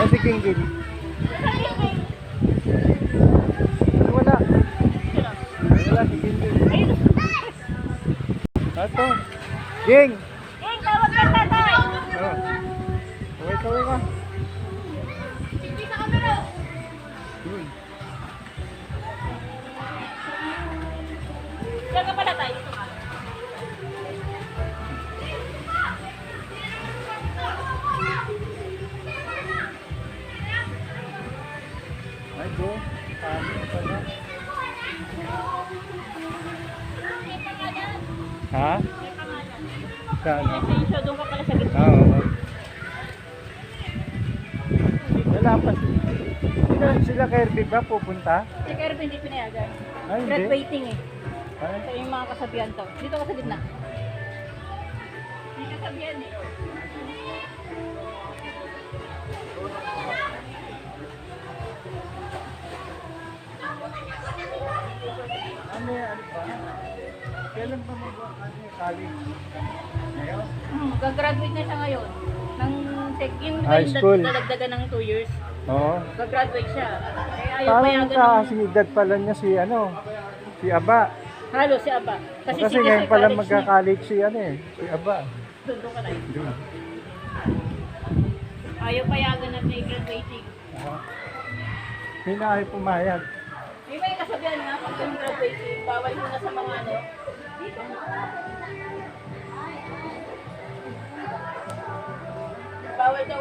Ay, si King King. Wala. Wala si King King. Ito. King! King, tawag ka tatay! Oh. Kaway ka. Hindi sa camera! Diyan ka pala tayo. Ito ka. Ay, go. Paano pala? Ha? Saan? So, doon ka pala sa gitna. Oo. Wala pa sila Kirby ba pupunta? Si Kirby hindi pinayagan. Ay, hindi. Graduating eh. Ay, Ito yung mga kasabihan to. Dito ka sa gitna. May kasabihan eh. ano ba? Kailan pa college? Ngayon? Gagraduate na siya ngayon. Yung High school. dadagdagan ng 2 years. Oo. Gagraduate siya. Kaya ayaw Parang payagan ng... nakasidad pala niya si si Aba. Halo si Aba. Kasi senior ngayon pala college magka-college si si Aba. Doon ka na. Doon. Ayaw payagan na may graduating. Hindi na ay pumayag. May kasabihan nga pag yung graduating, bawal muna sa mga ano. Dito mo. Bawal daw